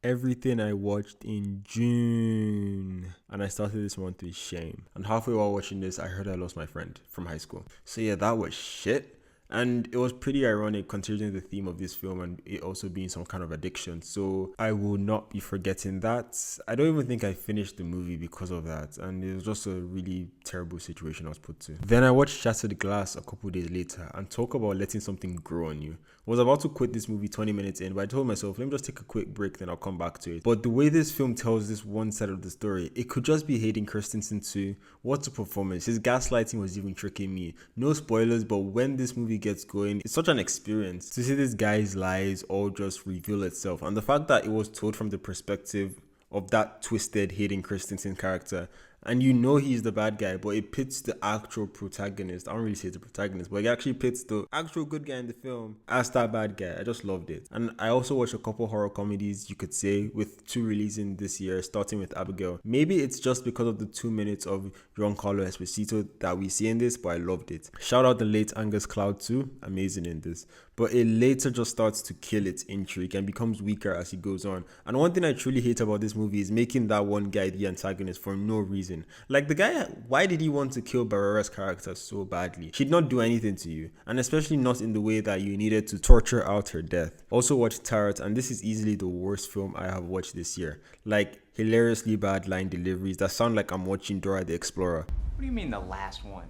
everything I watched in June. And I started this month with shame. And halfway while watching this, I heard I lost my friend from high school. So yeah, that was shit. And it was pretty ironic considering the theme of this film and it also being some kind of addiction. So I will not be forgetting that. I don't even think I finished the movie because of that. And it was just a really terrible situation I was put to. Then I watched Shattered Glass a couple days later, and talk about letting something grow on you. I was about to quit this movie 20 minutes in, but I told myself, let me just take a quick break, then I'll come back to it. But the way this film tells this one side of the story, it could just be Hayden Christensen too. What's a performance? His gaslighting was even tricking me. No spoilers, but when this movie gets going, it's such an experience to see this guy's lies all just reveal itself. And the fact that it was told from the perspective of that twisted Hayden Christensen character, and you know he's the bad guy, but it pits the actual protagonist. I don't really say the protagonist, but it actually pits the actual good guy in the film as that bad guy. I just loved it. And I also watched a couple horror comedies, you could say, with 2 releasing this year, starting with Abigail. Maybe it's just because of the 2 minutes of Giancarlo Esposito that we see in this, but I loved it. Shout out the late Angus Cloud too, amazing in this. But it later just starts to kill its intrigue and becomes weaker as he goes on. And one thing I truly hate about this movie is making that one guy the antagonist for no reason. Like the guy, why did he want to kill Barrera's character so badly? She did not do anything to you, and especially not in the way that you needed to torture out her death. Also watched Tarot, and this is easily the worst film I have watched this year. Like hilariously bad line deliveries that sound like I'm watching Dora the Explorer. What do you mean the last one?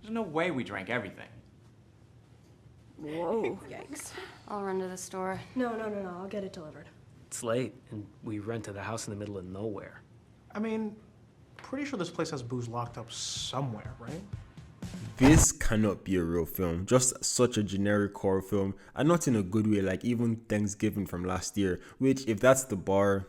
There's no way we drank everything. Whoa. Yikes. I'll run to the store. No, I'll get it delivered. It's late, and we rented a house in the middle of nowhere. I mean, pretty sure this place has booze locked up somewhere, right? This cannot be a real film, just such a generic horror film, and not in a good way, like even Thanksgiving from last year, which if that's the bar,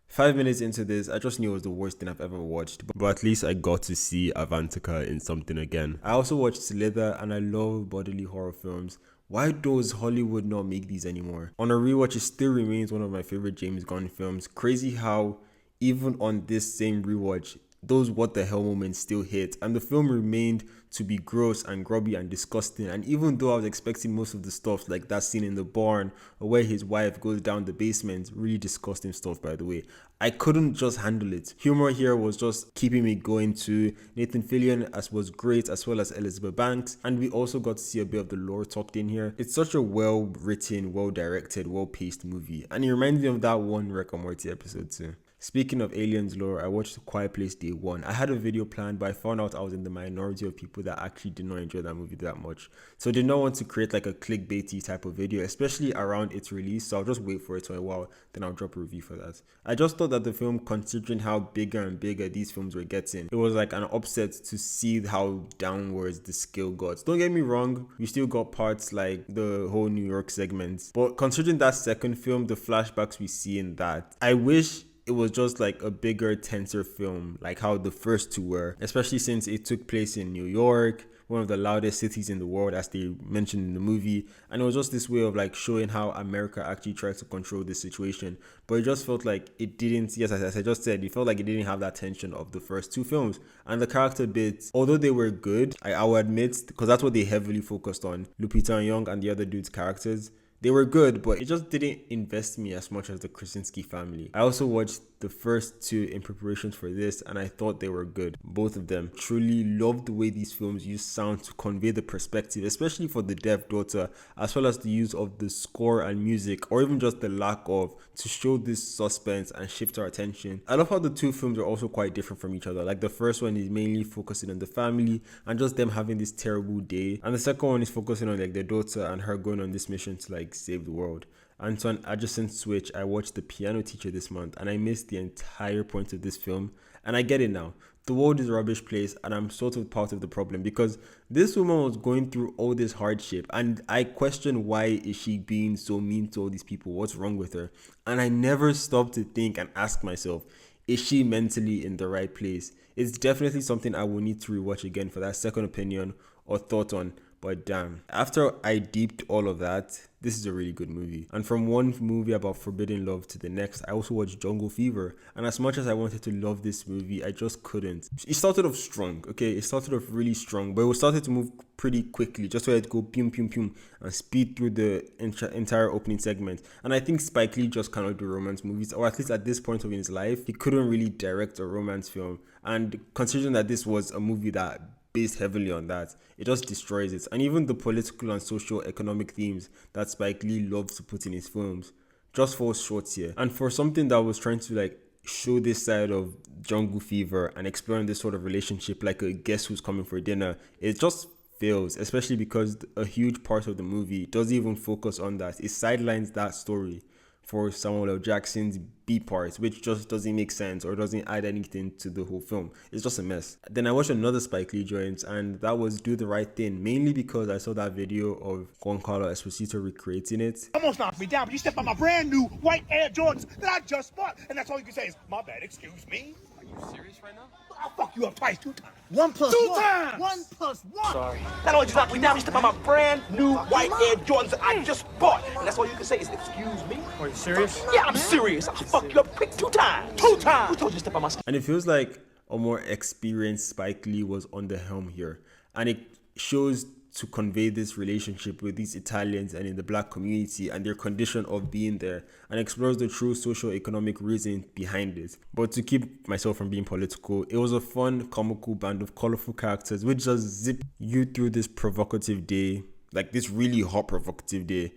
5 minutes into this, I just knew it was the worst thing I've ever watched, but at least I got to see Avantika in something again. I also watched Slither, and I love bodily horror films. Why does Hollywood not make these anymore? On a rewatch, it still remains one of my favorite James Gunn films. Crazy how even on this same rewatch, those what the hell moments still hit, and the film remained to be gross and grubby and disgusting. And even though I was expecting most of the stuff, like that scene in the barn or where his wife goes down the basement, really disgusting stuff by the way, I couldn't just handle it. Humor here was just keeping me going too. Nathan Fillion was great, as well as Elizabeth Banks, and we also got to see a bit of the lore tucked in here. It's such a well written, well directed, well paced movie, and it reminded me of that one Rick and Morty episode too. Speaking of aliens lore, I watched A Quiet Place Day 1. I had a video planned, but I found out I was in the minority of people that actually did not enjoy that movie that much. So I did not want to create like a clickbaity type of video, especially around its release. So I'll just wait for it for a while, then I'll drop a review for that. I just thought that the film, considering how bigger and bigger these films were getting, it was like an upset to see how downwards the scale got. Don't get me wrong, we still got parts like the whole New York segments. But considering that second film, the flashbacks we see in that, I wish it was just like a bigger, tenser film, like how the first two were, especially since it took place in New York, one of the loudest cities in the world, as they mentioned in the movie. And it was just this way of like showing how America actually tried to control the situation. But it just felt like it didn't, yes, as I just said, it felt like it didn't have that tension of the first two films. And the character bits, although they were good, I will admit, because that's what they heavily focused on, Lupita Nyong'o and the other dudes' characters, they were good, but it just didn't invest me as much as the Krasinski family. I also watched the first two in preparations for this, and I thought they were good. Both of them. Truly loved the way these films use sound to convey the perspective, especially for the deaf daughter, as well as the use of the score and music, or even just the lack of, to show this suspense and shift our attention. I love how the two films are also quite different from each other. Like the first one is mainly focusing on the family and just them having this terrible day, and the second one is focusing on like their daughter and her going on this mission to like save the world. And to an adjacent switch, I watched The Piano Teacher this month, and I missed the entire point of this film. And I get it now. The world is a rubbish place, and I'm sort of part of the problem, because this woman was going through all this hardship, and I question, why is she being so mean to all these people? What's wrong with her? And I never stopped to think and ask myself, is she mentally in the right place? It's definitely something I will need to rewatch again for that second opinion or thought on. But damn, after I deeped all of that, this is a really good movie. And from one movie about forbidden love to the next, I also watched Jungle Fever. And as much as I wanted to love this movie, I just couldn't. It started off strong, okay? It started off really strong, but it started to move pretty quickly, just so I'd go pum pum pum and speed through the entire opening segment. And I think Spike Lee just cannot do romance movies, or at least at this point of his life, he couldn't really direct a romance film. And considering that this was a movie that based heavily on that, it just destroys it. And even the political and social economic themes that Spike Lee loves to put in his films just falls short here. And for something that was trying to like show this side of Jungle Fever and exploring this sort of relationship like a guest who's coming for dinner, it just fails, especially because a huge part of the movie doesn't even focus on that. It sidelines that story for Samuel L. Jackson's B parts, which just doesn't make sense or doesn't add anything to the whole film. It's just a mess. Then I watched another Spike Lee joint, and that was Do the Right Thing, mainly because I saw that video of Giancarlo Esposito recreating it. Almost knocked me down, but you stepped on my brand new white Air Jordans that I just bought, and that's all you can say is, my bad, excuse me. Are you serious right now? I'll fuck you up twice, 2 times. 1 plus Two 1. times. 1 plus 1. Sorry. Not only did you knock me down, you stepped on my brand new white Air Jordans that I just bought, and that's all you can say is, excuse me. Are you serious? Yeah, I'm serious. I'll fuck you up quick 2 times. 2 times. Who told you to step on my skin? And it feels like a more experienced Spike Lee was on the helm here. And it shows to convey this relationship with these Italians and in the black community and their condition of being there, and explores the true socio-economic reason behind it. But to keep myself from being political, it was a fun, comical band of colorful characters which just zip you through this provocative day, like this really hot provocative day,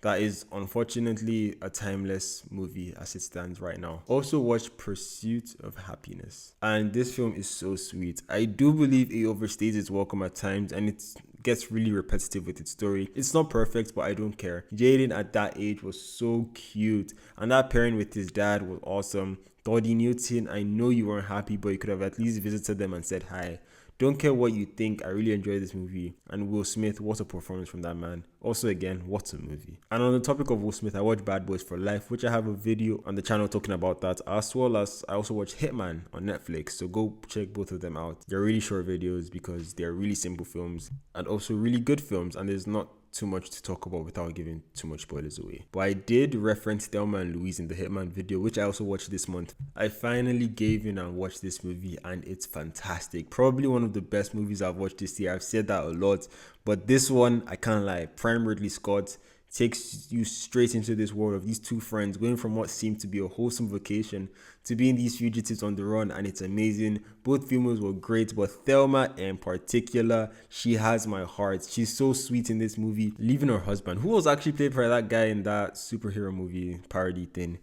that is unfortunately a timeless movie as it stands right now. Also watched Pursuit of Happyness, and this film is so sweet. I do believe it overstays its welcome at times, and it gets really repetitive with its story. It's not perfect, but I don't care. Jaden at that age was so cute, and that pairing with his dad was awesome. Dodie Newton, I know you weren't happy, but you could have at least visited them and said hi. Don't care what you think, I really enjoyed this movie. And Will Smith, what a performance from that man. Also again, what a movie. And on the topic of Will Smith, I watched Bad Boys for Life, which I have a video on the channel talking about that, as well as I also watched Hitman on Netflix. So go check both of them out. They're really short videos because they're really simple films and also really good films, and there's not too much to talk about without giving too much spoilers away. But I did reference Thelma and Louise in the Hitman video, which I also watched this month. I finally gave in and watched this movie, and it's fantastic. Probably one of the best movies I've watched this year. I've said that a lot, but this one, I can't lie. Prime Ridley Scott takes you straight into this world of these two friends going from what seemed to be a wholesome vacation to being these fugitives on the run, and it's amazing. Both females were great, but Thelma in particular, she has my heart. She's so sweet in this movie, leaving her husband, who was actually played by that guy in that superhero movie parody thing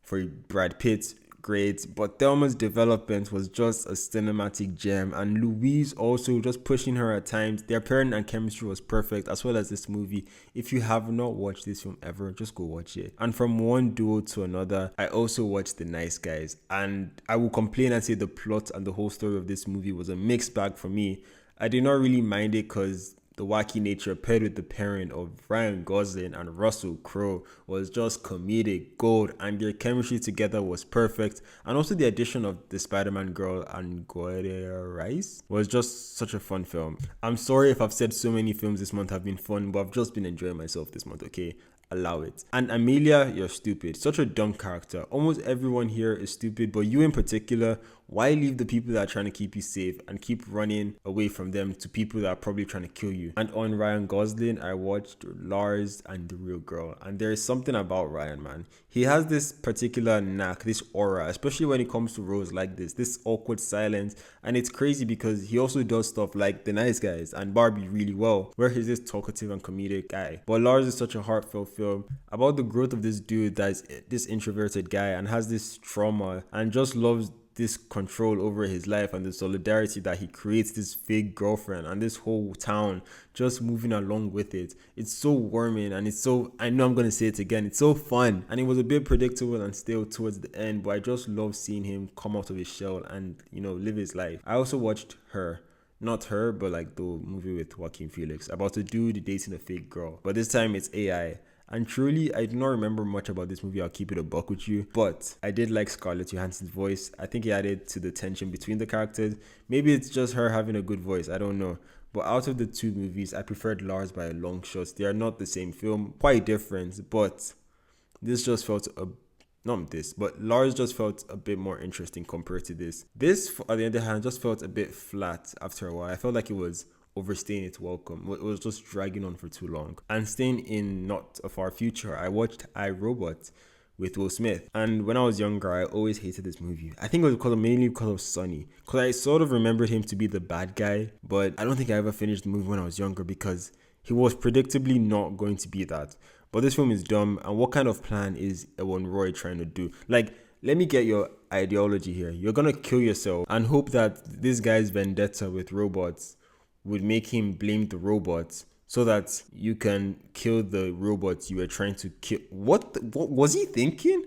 for Brad Pitt. Great, but Thelma's development was just a cinematic gem, and Louise also just pushing her at times. Their pairing and chemistry was perfect, as well as this movie. If you have not watched this film ever, just go watch it. And from one duo to another, I also watched The Nice Guys, and I will complain and say the plot and the whole story of this movie was a mixed bag for me. I did not really mind it because the wacky nature paired with the pairing of Ryan Gosling and Russell Crowe was just comedic gold, and their chemistry together was perfect. And also the addition of the Spider-Man girl and Gloria Rice was just such a fun film. I'm sorry if I've said so many films this month have been fun, but I've just been enjoying myself this month, okay? Allow it. And Amelia, you're stupid. Such a dumb character. Almost everyone here is stupid, but you in particular, why leave the people that are trying to keep you safe and keep running away from them to people that are probably trying to kill you? And on Ryan Gosling, I watched Lars and The Real Girl, and there is something about Ryan, man. He has this particular knack, this aura, especially when it comes to roles like this awkward silence, and it's crazy because he also does stuff like The Nice Guys and Barbie really well, where he's this talkative and comedic guy. But Lars is such a heartfelt film about the growth of this dude that is this introverted guy and has this trauma and just loves this control over his life and the solidarity that he creates, this fake girlfriend and this whole town just moving along with it. It's so warming, and it's so, I know I'm going to say it again, it's so fun. And it was a bit predictable and stale towards the end, but I just love seeing him come out of his shell and, you know, live his life. I also watched Her. Not Her, but like the movie with Joaquin Phoenix about a dude dating a fake girl, but this time it's AI. And truly, I do not remember much about this movie, I'll keep it a buck with you. But I did like Scarlett Johansson's voice. I think it added to the tension between the characters. Maybe it's just her having a good voice, I don't know. But out of the two movies, I preferred Lars by a long shot. They are not the same film, quite different, but this just felt but Lars just felt a bit more interesting compared to this. This, on the other hand, just felt a bit flat after a while. I felt like it was overstaying its welcome. It was just dragging on for too long. And staying in not a far future, I watched I, Robot with Will Smith. And when I was younger, I always hated this movie. I think it was mainly because of Sonny. Because I sort of remembered him to be the bad guy, but I don't think I ever finished the movie when I was younger because he was predictably not going to be that. But this film is dumb, and what kind of plan is Ewan Roy trying to do? Like, let me get your ideology here. You're gonna kill yourself and hope that this guy's vendetta with robots would make him blame the robots so that you can kill the robots you were trying to kill. What was he thinking?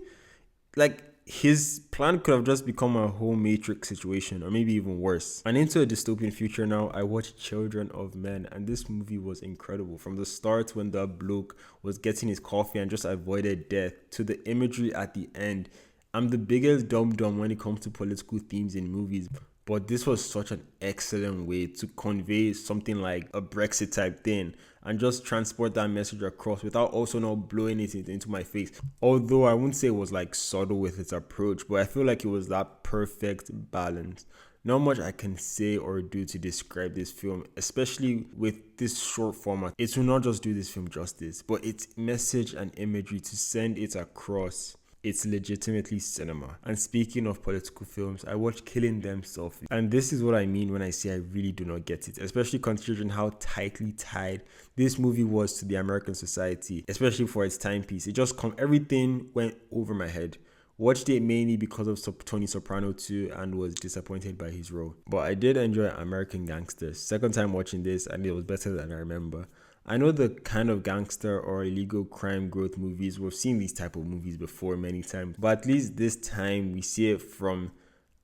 Like, his plan could have just become a whole Matrix situation, or maybe even worse. And into a dystopian future now, I watched Children of Men, and this movie was incredible. From the start, when the bloke was getting his coffee and just avoided death, to the imagery at the end. I'm the biggest dum-dum when it comes to political themes in movies, but this was such an excellent way to convey something like a Brexit type thing and just transport that message across without also not blowing it into my face. Although I wouldn't say it was like subtle with its approach, but I feel like it was that perfect balance. Not much I can say or do to describe this film, especially with this short format. It will not just do this film justice, but its message and imagery to send it across. It's legitimately cinema. And speaking of political films, I watched Killing Them Softly. And this is what I mean when I say I really do not get it, especially considering how tightly tied this movie was to the American society, especially for its timepiece. It just everything went over my head. Watched it mainly because of Tony Soprano too and was disappointed by his role. But I did enjoy American Gangster. Second time watching this and it was better than I remember. I know the kind of gangster or illegal crime growth movies, we've seen these type of movies before many times, but at least this time we see it from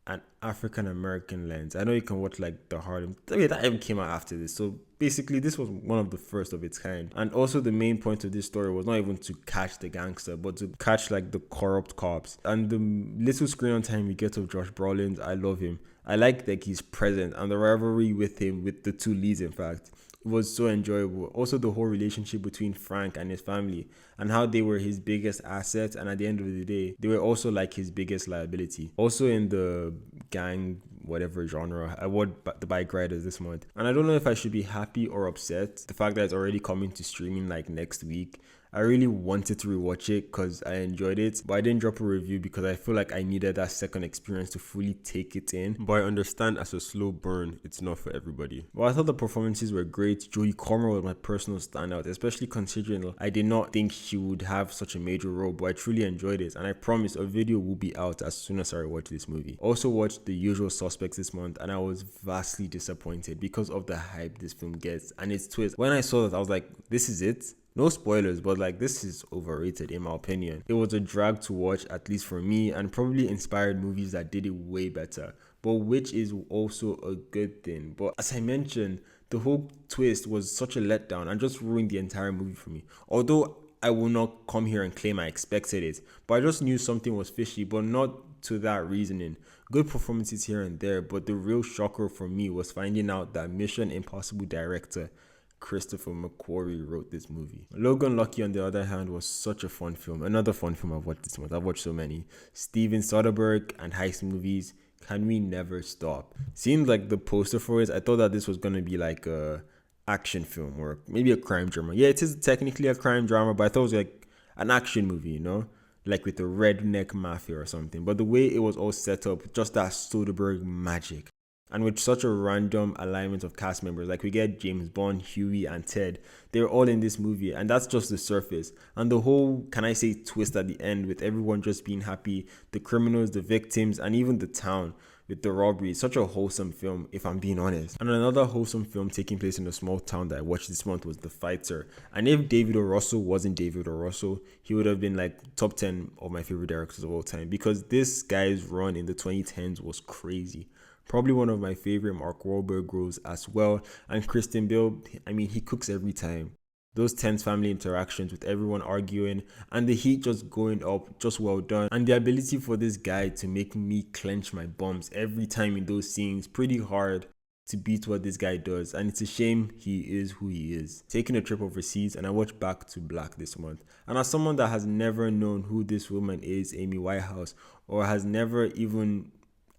an African American lens. I know you can watch like The Harlem, that even came out after this, so basically this was one of the first of its kind. And also the main point of this story was not even to catch the gangster, but to catch like the corrupt cops. And the little screen on time we get of Josh Brolin, I love him. I like that he's present and the rivalry with him, with the two leads in fact. It was so enjoyable. Also the whole relationship between Frank and his family and how they were his biggest asset, and at the end of the day they were also like his biggest liability. Also in the gang whatever genre, I watched the Bikeriders this month, and I don't know if I should be happy or upset the fact that it's already coming to streaming like next week. I really wanted to rewatch it because I enjoyed it, but I didn't drop a review because I feel like I needed that second experience to fully take it in. But I understand as a slow burn, it's not for everybody. But I thought the performances were great. Jodie Comer was my personal standout, especially considering I did not think she would have such a major role, but I truly enjoyed it, and I promise a video will be out as soon as I watch this movie. Also watched The Usual Suspects this month, and I was vastly disappointed because of the hype this film gets and its twist. When I saw that, I was like, this is it? No spoilers, but like this is overrated in my opinion. It was a drag to watch, at least for me, and probably inspired movies that did it way better, but which is also a good thing. But as I mentioned, the whole twist was such a letdown and just ruined the entire movie for me. Although I will not come here and claim I expected it, but I just knew something was fishy, but not to that reasoning. Good performances here and there, but the real shocker for me was finding out that Mission Impossible director Christopher McQuarrie wrote this movie. Logan Lucky, on the other hand, was such a fun film. Another fun film I've watched this month. I've watched so many. Steven Soderbergh and heist movies. Can we never stop? Seeing like the poster for it, I thought that this was going to be like a action film or maybe a crime drama. Yeah, it is technically a crime drama, but I thought it was like an action movie, you know? Like with the redneck mafia or something. But the way it was all set up, just that Soderbergh magic. And with such a random alignment of cast members, like we get James Bond, Huey, and Ted, they're all in this movie, and that's just the surface. And the whole, can I say, twist at the end with everyone just being happy, the criminals, the victims, and even the town with the robbery. Such a wholesome film, if I'm being honest. And another wholesome film taking place in a small town that I watched this month was The Fighter. And if David O. Russell wasn't David O. Russell, he would have been like top 10 of my favorite directors of all time, because this guy's run in the 2010s was crazy. Probably one of my favorite Mark Wahlberg roles as well. And Kristen Bell, I mean, he cooks every time. Those tense family interactions with everyone arguing and the heat just going up, just well done. And the ability for this guy to make me clench my bums every time in those scenes, pretty hard to beat what this guy does, and it's a shame he is who he is. Taking a trip overseas, and I watched Back to Black this month. And as someone that has never known who this woman is, Amy Winehouse, or has never even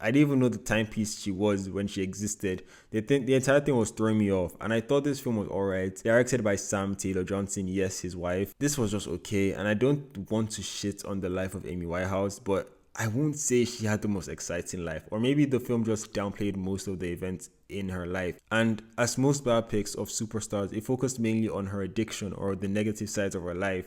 I didn't even know the timepiece she was when she existed. The entire thing was throwing me off, and I thought this film was alright. Directed by Sam Taylor Johnson, yes, his wife. This was just okay, and I don't want to shit on the life of Amy Winehouse, but I won't say she had the most exciting life, or maybe the film just downplayed most of the events in her life. And as most biopics of superstars, it focused mainly on her addiction or the negative sides of her life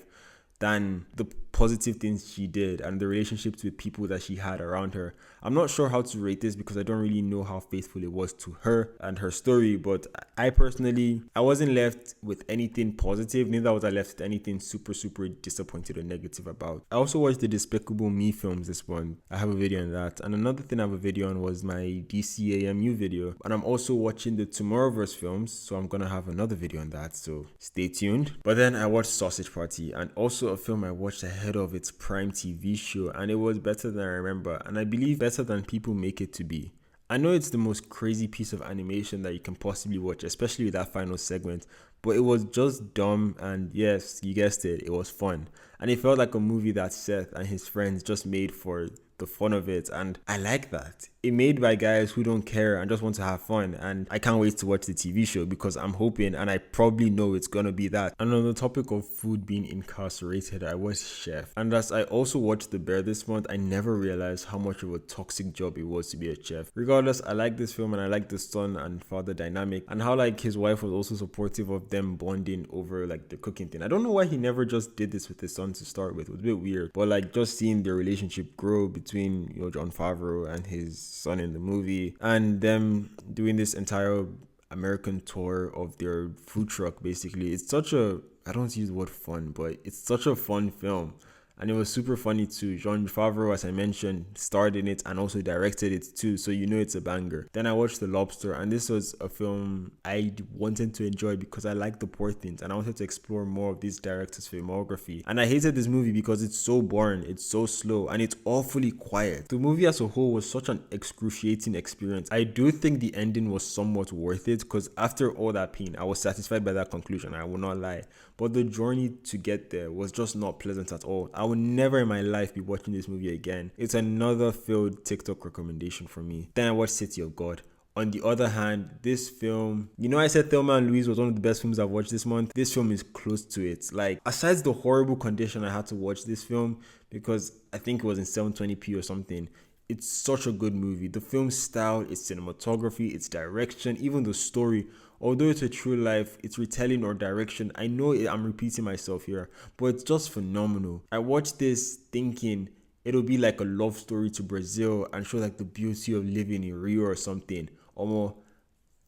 than the positive things she did and the relationships with people that she had around her. I'm not sure how to rate this because I don't really know how faithful it was to her and her story, but I wasn't left with anything positive, neither was I left with anything super disappointed or negative about. I also watched the Despicable Me films this month. I have a video on that, and another thing I have a video on was my DCAMU video, and I'm also watching the Tomorrowverse films, so I'm gonna have another video on that, so stay tuned. But then I watched Sausage Party, and also a film I watched ahead of its Prime TV show, and it was better than I remember, and I believe better than people make it to be. I know it's the most crazy piece of animation that you can possibly watch, especially with that final segment, but it was just dumb, and yes, you guessed it, it was fun. And it felt like a movie that Seth and his friends just made for the fun of it, and I like that. It made by guys who don't care and just want to have fun, and I can't wait to watch the TV show because I'm hoping, and I probably know it's gonna be that. And on the topic of food being incarcerated, I watched Chef, and as I also watched The Bear this month, I never realized how much of a toxic job it was to be a chef. Regardless, I like this film, and I like the son and father dynamic, and how like his wife was also supportive of them bonding over like the cooking thing. I don't know why he never just did this with his son to start with. It was a bit weird, but like just seeing their relationship grow between, you know, Jon Favreau and his son in the movie, and them doing this entire American tour of their food truck, basically. It's such a, I don't use the word fun, but it's such a fun film. And it was super funny too. Jon Favreau, as I mentioned, starred in it and also directed it too, so you know it's a banger. Then I watched The Lobster, and this was a film I wanted to enjoy because I like the poor things and I wanted to explore more of this director's filmography. And I hated this movie because it's so boring, it's so slow, and it's awfully quiet. The movie as a whole was such an excruciating experience. I do think the ending was somewhat worth it because after all that pain, I was satisfied by that conclusion, I will not lie. But the journey to get there was just not pleasant at all. I would never in my life be watching this movie again. It's another failed TikTok recommendation for me. Then I watched City of God. On the other hand, this film, you know, I said Thelma and Louise was one of the best films I've watched this month. This film is close to it. Like, aside the horrible condition I had to watch this film because I think it was in 720p or something, it's such a good movie. The film's style, its cinematography, its direction, even the story. Although it's a true life, its retelling or direction, I know I'm repeating myself here, but it's just phenomenal. I watched this thinking it'll be like a love story to Brazil and show like the beauty of living in Rio or something. Or more,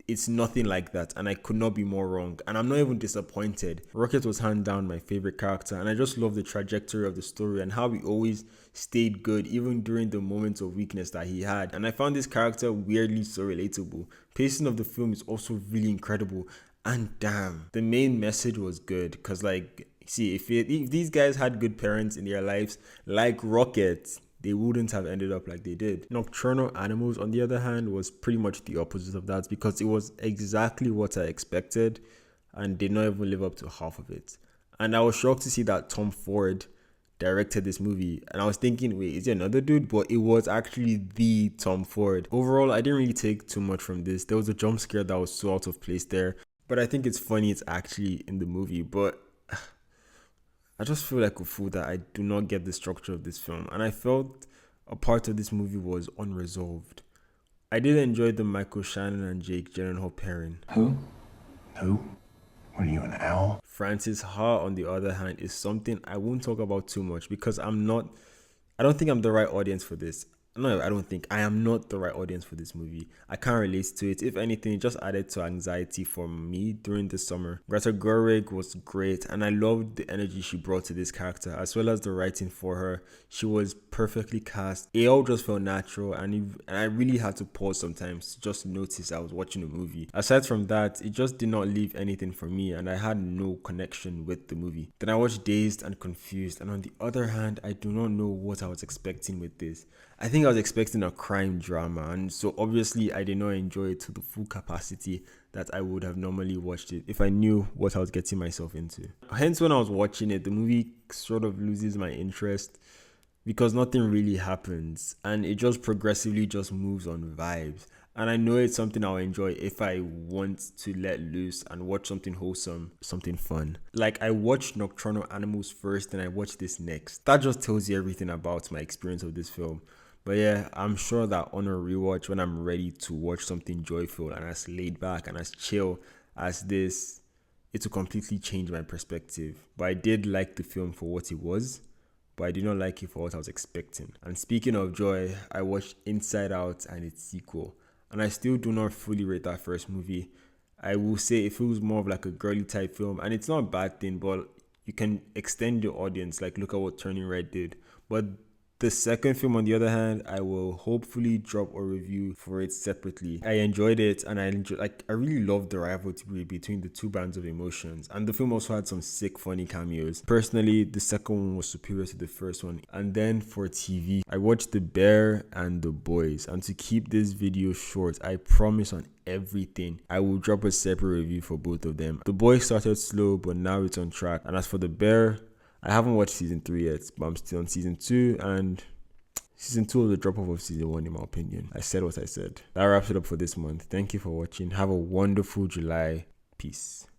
it's nothing like that, and I could not be more wrong, and I'm not even disappointed. Rocket was hands down my favorite character, and I just love the trajectory of the story and how he always stayed good even during the moments of weakness that he had. And I found this character weirdly so relatable. Pacing of the film is also really incredible, and damn, the main message was good because like, see, if these guys had good parents in their lives like Rocket, they wouldn't have ended up like they did. Nocturnal Animals, on the other hand, was pretty much the opposite of that because it was exactly what I expected and did not even live up to half of it. And I was shocked to see that Tom Ford directed this movie, and I was thinking, wait, is it another dude? But it was actually the Tom Ford. Overall, I didn't really take too much from this. There was a jump scare that was so out of place there, but I think it's funny it's actually in the movie. But I just feel like a fool that I do not get the structure of this film, and I felt a part of this movie was unresolved. I did enjoy the Michael Shannon and Jake Gyllenhaal pairing. Who? What are you, an owl? Francis Ha, on the other hand, is something I won't talk about too much because I don't think I'm the right audience for this. No, I am not the right audience for this movie. I can't relate to it. If anything, it just added to anxiety for me during the summer. Greta Gerwig was great, and I loved the energy she brought to this character, as well as the writing for her. She was perfectly cast. It all just felt natural, and I really had to pause sometimes to just notice I was watching a movie. Aside from that, it just did not leave anything for me, and I had no connection with the movie. Then I watched Dazed and Confused, and on the other hand, I do not know what I was expecting with this. I think I was expecting a crime drama, and so obviously I did not enjoy it to the full capacity that I would have normally watched it if I knew what I was getting myself into. Hence, when I was watching it, the movie sort of loses my interest because nothing really happens and it just progressively just moves on vibes. And I know it's something I'll enjoy if I want to let loose and watch something wholesome, something fun. Like, I watched Nocturnal Animals first and I watched this next. That just tells you everything about my experience of this film. But yeah, I'm sure that on a rewatch, when I'm ready to watch something joyful and as laid back and as chill as this, it will completely change my perspective. But I did like the film for what it was, but I did not like it for what I was expecting. And speaking of joy, I watched Inside Out and its sequel. And I still do not fully rate that first movie. I will say it feels more of like a girly type film, and it's not a bad thing, but you can extend your audience. Like, look at what Turning Red did. But the second film, on the other hand, I will hopefully drop a review for it separately. I enjoyed it, and I really loved the rivalry between the two bands of emotions. And the film also had some sick, funny cameos. Personally, the second one was superior to the first one. And then for TV, I watched The Bear and The Boys. And to keep this video short, I promise on everything, I will drop a separate review for both of them. The Boys started slow, but now it's on track. And as for The Bear, I haven't watched season 3 yet, but I'm still on season 2, and season 2 was a drop off of season 1 in my opinion. I said what I said. That wraps it up for this month. Thank you for watching. Have a wonderful July. Peace.